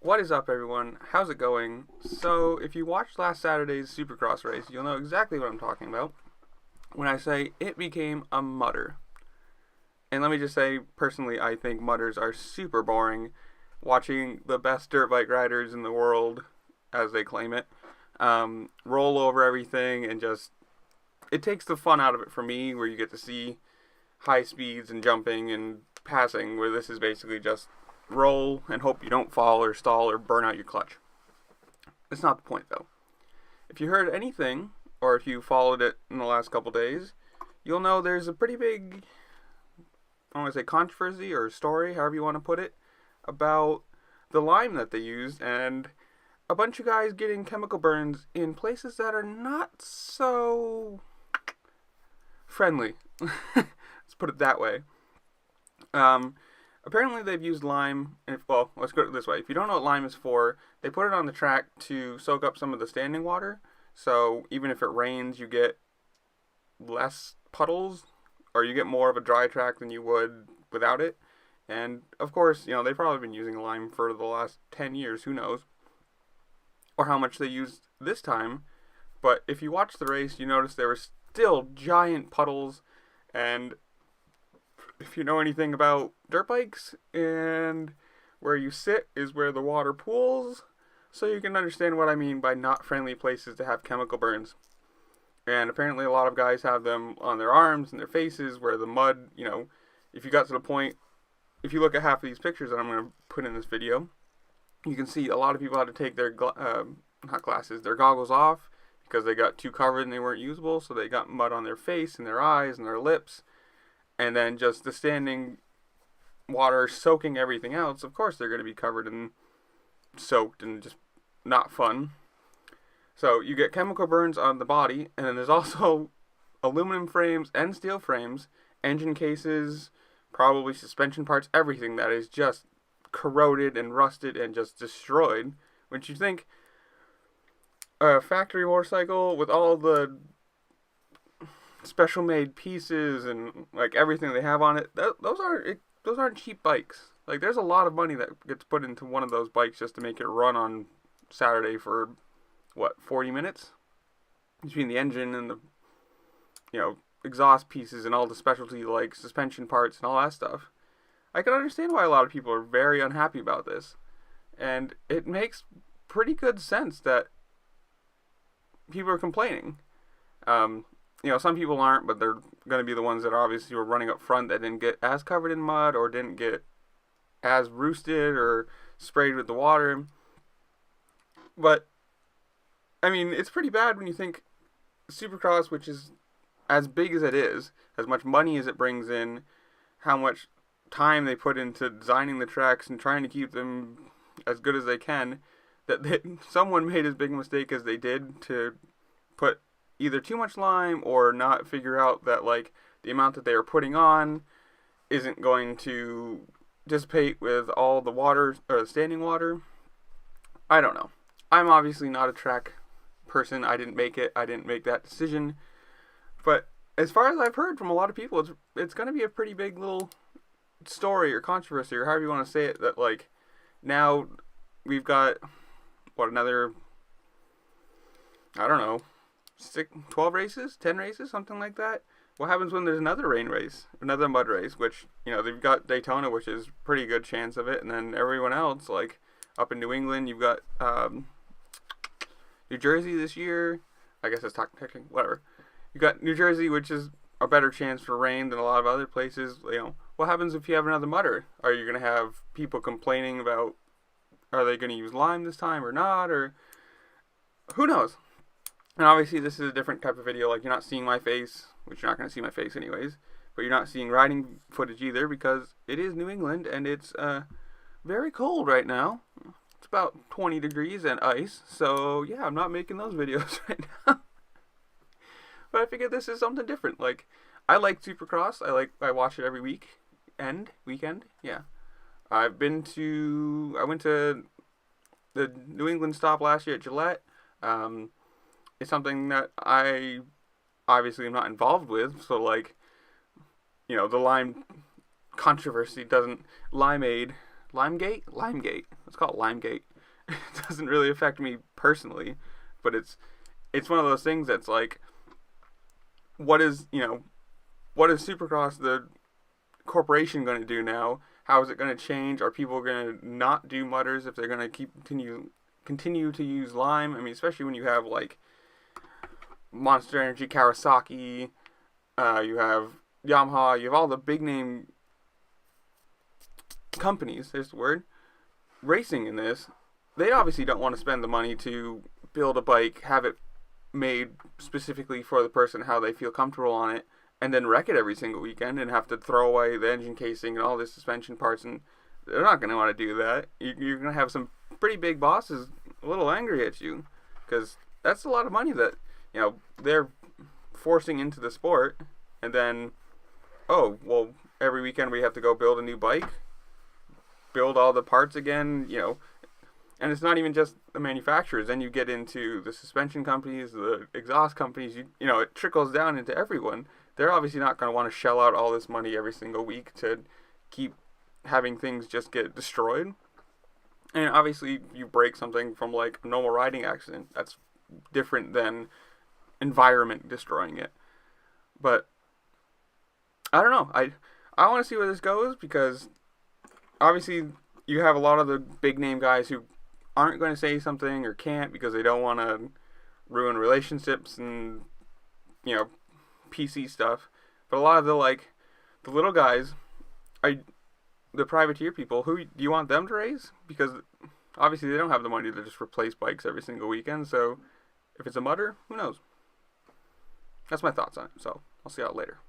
What is up, everyone? How's it going? So, if you watched last Saturday's Supercross race, you'll know exactly what I'm talking about when I say it became a mutter. And let me just say, personally, I think mutters are super boring. Watching the best dirt bike riders in the world, as they claim it, roll over everything and just. It takes the fun out of it for me, where you get to see high speeds and jumping and passing, where this is basically just roll and hope you don't fall or stall or burn out your clutch. That's not the point, though. If you heard anything, or if you followed it in the last couple days, you'll know there's a pretty big, I don't want to say controversy or story, however you want to put it, about the lime that they used and a bunch of guys getting chemical burns in places that are not so friendly. Let's put it that way. Apparently they've used lime, well, let's go this way. If you don't know what lime is for, they put it on the track to soak up some of the standing water. So even if it rains, you get less puddles, or you get more of a dry track than you would without it. And of course, they've probably been using lime for the last 10 years, who knows, or how much they used this time. But if you watch the race, you notice there were still giant puddles. And if you know anything about dirt bikes, and where you sit is where the water pools, so you can understand what I mean by not friendly places to have chemical burns. And apparently a lot of guys have them on their arms and their faces, where the mud, if you got to the point, if you look at half of these pictures that I'm going to put in this video, you can see a lot of people had to take their, their goggles off, because they got too covered and they weren't usable, so they got mud on their face and their eyes and their lips. And then just the standing water soaking everything else, of course they're going to be covered and soaked and just not fun. So you get chemical burns on the body, and then there's also aluminum frames and steel frames, engine cases, probably suspension parts, everything that is just corroded and rusted and just destroyed. Which you think a factory motorcycle with all the special made pieces and like everything they have on it, those aren't cheap bikes. Like, there's a lot of money that gets put into one of those bikes just to make it run on Saturday for 40 minutes between the engine and the exhaust pieces and all the specialty like suspension parts and all that stuff. I can understand why a lot of people are very unhappy about this, and it makes pretty good sense that people are complaining. Some people aren't, but they're going to be the ones that obviously were running up front that didn't get as covered in mud or didn't get as roosted or sprayed with the water. But, I mean, it's pretty bad when you think Supercross, which is as big as it is, as much money as it brings in, how much time they put into designing the tracks and trying to keep them as good as they can, that someone made as big a mistake as they did to put either too much lime or not figure out that like the amount that they are putting on isn't going to dissipate with all the water or the standing water. I don't know. I'm obviously not a track person. I didn't make it. I didn't make that decision. But as far as I've heard from a lot of people, it's going to be a pretty big little story or controversy or however you want to say it, that like now we've got another, I don't know, 12 races, 10 races, something like that. What happens when there's another rain race, another mud race, which, they've got Daytona, which is pretty good chance of it, and then everyone else, like, up in New England, you've got, New Jersey this year. I guess it's technically, whatever. You got New Jersey, which is a better chance for rain than a lot of other places. What happens if you have another mudder? Are you going to have people complaining about, are they going to use lime this time or not, or who knows? And obviously this is a different type of video, like you're not seeing my face, which you're not going to see my face anyways, but you're not seeing riding footage either, because it is New England and it's very cold right now. It's about 20 degrees and ice, so yeah, I'm not making those videos right now. But I figured this is something different. Like, I like Supercross. I watch it every weekend, yeah. I went to the New England stop last year at Gillette. It's something that I obviously am not involved with, so like, the lime controversy doesn't, limeade Limegate? Limegate. Let's call it Limegate. It doesn't really affect me personally, but it's one of those things that's like, what is Supercross, the corporation, going to do now? How is it going to change? Are people going to not do mudders if they're going to continue to use lime? I mean, especially when you have like Monster Energy, Kawasaki, you have Yamaha, you have all the big name companies, there's the word, racing in this. They obviously don't want to spend the money to build a bike, have it made specifically for the person, how they feel comfortable on it, and then wreck it every single weekend and have to throw away the engine casing and all the suspension parts. And they're not going to want to do that. You're going to have some pretty big bosses a little angry at you, because that's a lot of money that, they're forcing into the sport. And then, oh, well, every weekend we have to go build a new bike, build all the parts again, and it's not even just the manufacturers. Then you get into the suspension companies, the exhaust companies, it trickles down into everyone. They're obviously not going to want to shell out all this money every single week to keep having things just get destroyed. And obviously, you break something from like a normal riding accident, that's different than environment destroying it. But I don't know. I want to see where this goes, because obviously you have a lot of the big name guys who aren't going to say something or can't because they don't want to ruin relationships and PC stuff. But a lot of the little guys, the privateer people, who do you want them to race? Because obviously they don't have the money to just replace bikes every single weekend. So if it's a mudder, who knows? That's my thoughts on it. So I'll see y'all later.